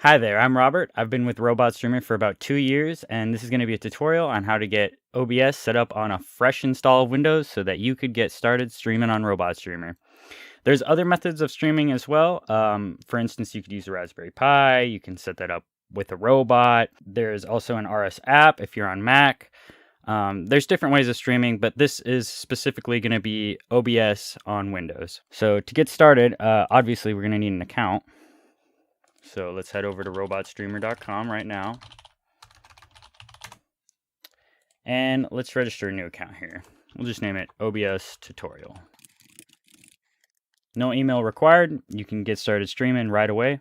Hi there, I'm Robert. I've been with RobotStreamer for about 2 years, and this is going to be a tutorial on how to get OBS set up on a fresh install of Windows so that you could get started streaming on RobotStreamer. There's other methods of streaming as well. For instance, you could use a Raspberry Pi. You can set that up with a robot. There's also an RS app if you're on Mac. There's different ways of streaming, but this is specifically going to be OBS on Windows. So to get started, obviously we're going to need an account. So let's head over to robotstreamer.com right now. And let's register a new account here. We'll just name it OBS Tutorial. No email required. You can get started streaming right away.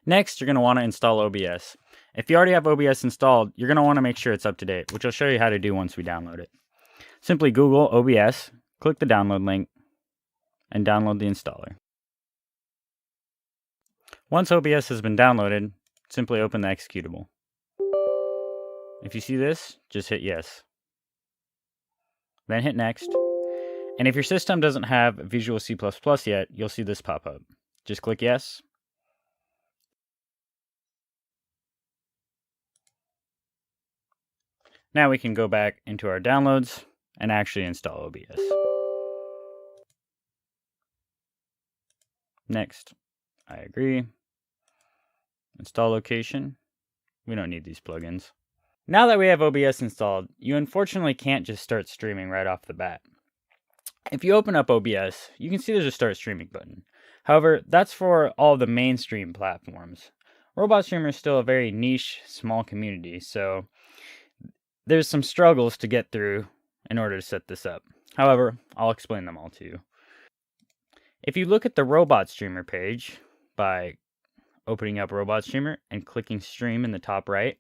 Next, you're going to want to install OBS. If you already have OBS installed, you're going to want to make sure it's up to date, which I'll show you how to do once we download it. Simply Google OBS, click the download link, and download the installer. Once OBS has been downloaded, simply open the executable. If you see this, just hit yes. Then hit next. And if your system doesn't have Visual C++ yet, you'll see this pop up. Just click yes. Now we can go back into our downloads and actually install OBS. Next, I agree. Install location. We don't need these plugins. Now that we have OBS installed, you unfortunately can't just start streaming right off the bat. If you open up OBS, you can see there's a start streaming button. However, that's for all the mainstream platforms. RobotStreamer is still a very niche, small community, so there's some struggles to get through in order to set this up. However, I'll explain them all to you. If you look at the RobotStreamer page by opening up RobotStreamer and clicking Stream in the top right,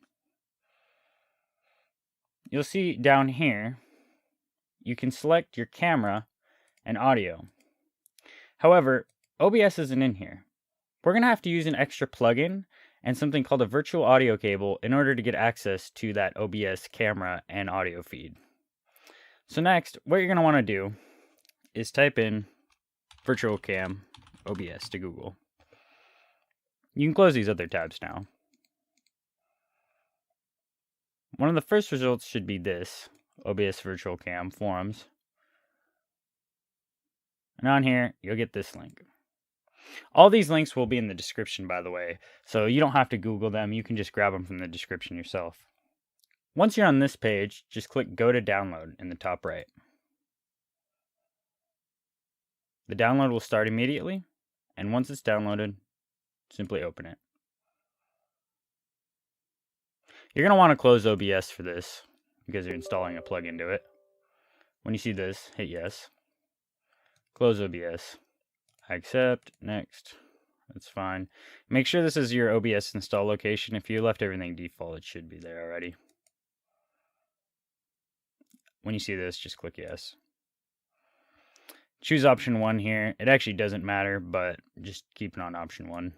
you'll see down here, you can select your camera and audio. However, OBS isn't in here. We're going to have to use an extra plugin and something called a virtual audio cable in order to get access to that OBS camera and audio feed. So next, what you're going to want to do is type in virtual cam OBS to Google. You can close these other tabs now. One of the first results should be this, OBS Virtual Cam Forums. And on here, you'll get this link. All these links will be in the description, by the way, so you don't have to Google them. You can just grab them from the description yourself. Once you're on this page, just click Go to Download in the top right. The download will start immediately, and once it's downloaded, simply open it. You're going to want to close OBS for this because you're installing a plugin to it. When you see this, hit yes. Close OBS. I accept. Next. That's fine. Make sure this is your OBS install location. If you left everything default, it should be there already. When you see this, just click yes. Choose option 1 here. It actually doesn't matter, but just keep it on option 1.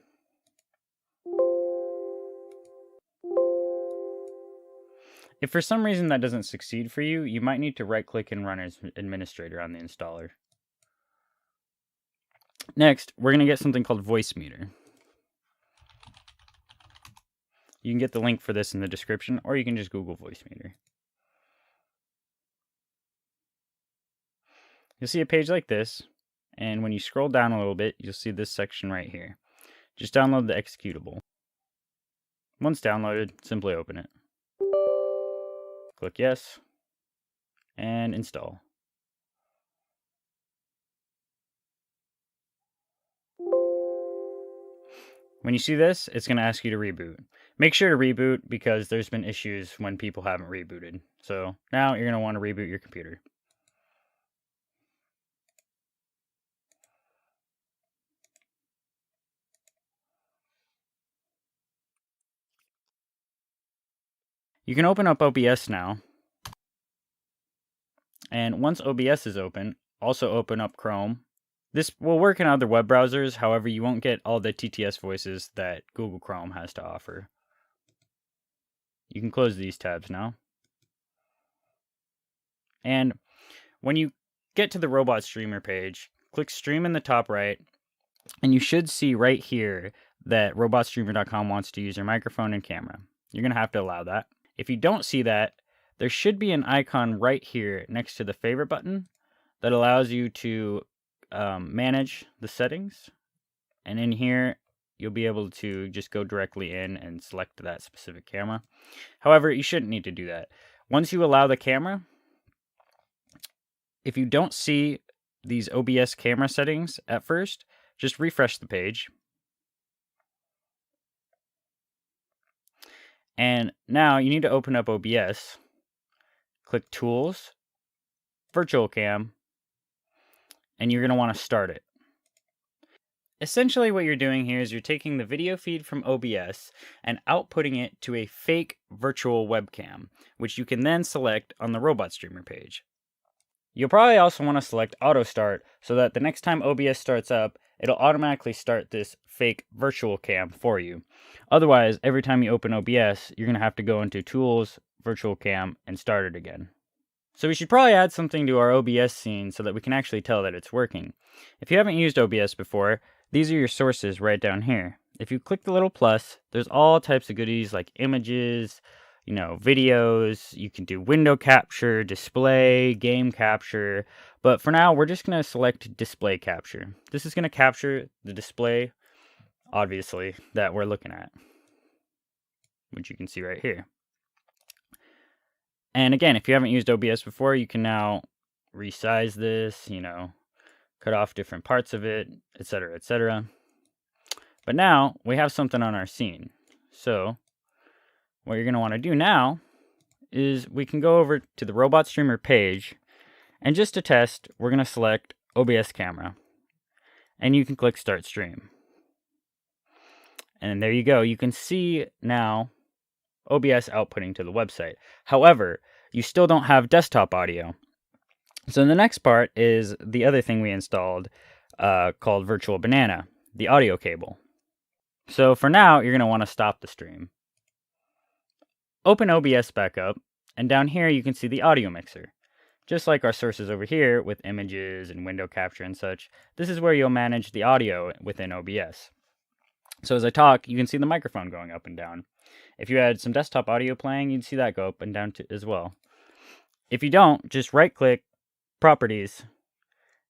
If for some reason that doesn't succeed for you, you might need to right-click and run as administrator on the installer. Next, we're going to get something called Voicemeeter. You can get the link for this in the description, or you can just Google Voicemeeter. You'll see a page like this, and when you scroll down a little bit, you'll see this section right here. Just download the executable. Once downloaded, simply open it. Click yes, and install. When you see this, it's going to ask you to reboot. Make sure to reboot because there's been issues when people haven't rebooted. So now you're going to want to reboot your computer. You can open up OBS now. And once OBS is open, also open up Chrome. This will work in other web browsers, however, you won't get all the TTS voices that Google Chrome has to offer. You can close these tabs now. And when you get to the RobotStreamer page, click Stream in the top right, And you should see right here that RobotStreamer.com wants to use your microphone and camera. You're going to have to allow that. If you don't see that, there should be an icon right here next to the favorite button that allows you to manage the settings. And in here, you'll be able to just go directly in and select that specific camera. However, you shouldn't need to do that. Once you allow the camera, if you don't see these OBS camera settings at first, just refresh the page. And now you need to open up OBS, click Tools, Virtual Cam, and you're going to want to start it. Essentially what you're doing here is you're taking the video feed from OBS and outputting it to a fake virtual webcam, which you can then select on the RobotStreamer page. You'll probably also want to select Auto Start so that the next time OBS starts up, it'll automatically start this fake virtual cam for you. Otherwise, every time you open OBS, you're going to have to go into Tools, Virtual Cam, and start it again. So we should probably add something to our OBS scene so that we can actually tell that it's working. If you haven't used OBS before, these are your sources right down here. If you click the little plus, there's all types of goodies like images, videos. You can do window capture, display, game capture. But for now, we're just going to select display capture. This is going to capture the display, obviously, that we're looking at, which you can see right here. And again, if you haven't used OBS before, you can now resize this, cut off different parts of it, etc., etc. But now we have something on our scene. So what you're going to want to do now is we can go over to the RobotStreamer page, and just to test, we're going to select OBS camera, and you can click Start Stream. And there you go. You can see now OBS outputting to the website. However, you still don't have desktop audio. So the next part is the other thing we installed called Virtual Banana, the audio cable. So for now, you're going to want to stop the stream. Open OBS back up, and down here you can see the audio mixer. Just like our sources over here with images and window capture and such, this is where you'll manage the audio within OBS. So as I talk, you can see the microphone going up and down. If you had some desktop audio playing, you'd see that go up and down as well. If you don't, just right-click, Properties,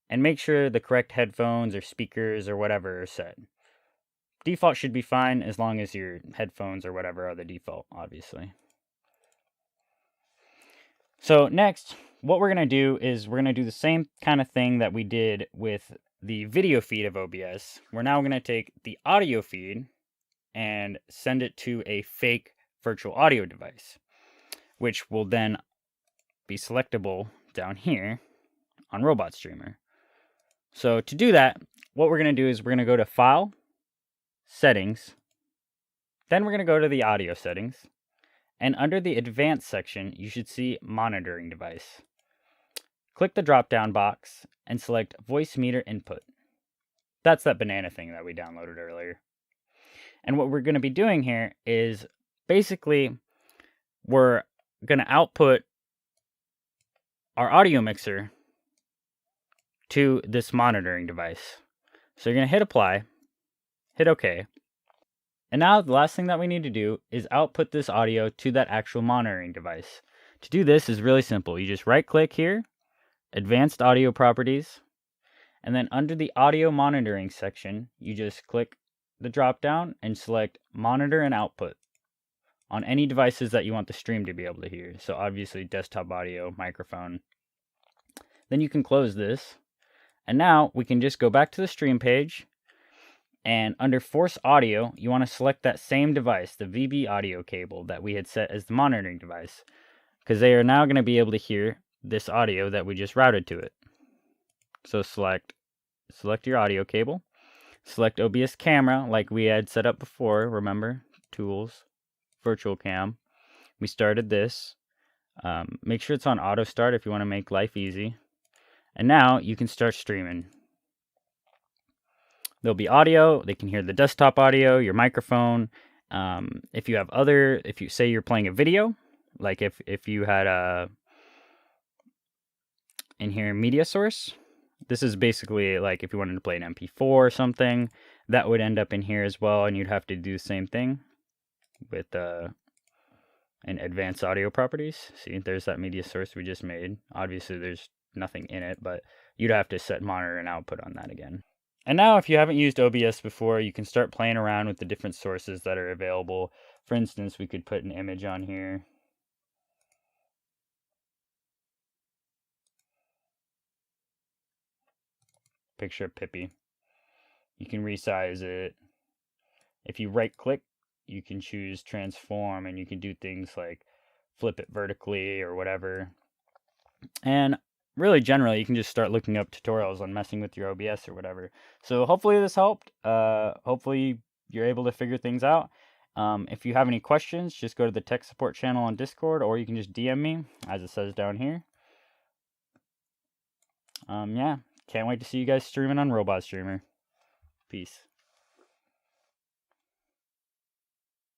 and make sure the correct headphones or speakers or whatever are set. Default should be fine as long as your headphones or whatever are the default, obviously. So next, what we're going to do is we're going to do the same kind of thing that we did with the video feed of OBS. We're now going to take the audio feed and send it to a fake virtual audio device, which will then be selectable down here on RobotStreamer. So to do that, what we're going to do is we're going to go to File, Settings, then we're going to go to the Audio Settings, and under the Advanced section, you should see Monitoring Device. Click the drop-down box and select Voice Meter Input. That's that banana thing that we downloaded earlier. And what we're going to be doing here is basically we're going to output our audio mixer to this monitoring device. So you're going to hit Apply, hit OK. And now the last thing that we need to do is output this audio to that actual monitoring device. To do this is really simple. You just right-click here, Advanced Audio Properties, and then under the Audio Monitoring section, you just click the drop-down and select Monitor and Output on any devices that you want the stream to be able to hear. So obviously desktop audio, microphone. Then you can close this. And now we can just go back to the stream page, and under Force Audio, you want to select that same device, the VB audio cable that we had set as the monitoring device, because they are now going to be able to hear this audio that we just routed to it. So select your audio cable, select OBS camera like we had set up before, remember, Tools, Virtual Cam. We started this. Make sure it's on auto start if you want to make life easy. And now you can start streaming. There'll be audio. They can hear the desktop audio, your microphone. If you say you're playing a video, like if you had in here media source, This is basically like if you wanted to play an MP4 or something, that would end up in here as well, and you'd have to do the same thing with in advanced audio properties. See, there's that media source we just made. Obviously, there's nothing in it, but you'd have to set monitor and output on that again. And now, if you haven't used OBS before, you can start playing around with the different sources that are available. For instance, we could put an image on here. Picture of Pippi. You can resize it. If you right click, you can choose transform, and you can do things like flip it vertically or whatever. And really, generally, you can just start looking up tutorials on messing with your OBS or whatever. So hopefully this helped. Hopefully you're able to figure things out. If you have any questions, just go to the tech support channel on Discord, or you can just DM me, as it says down here. Yeah, can't wait to see you guys streaming on RobotStreamer. Peace.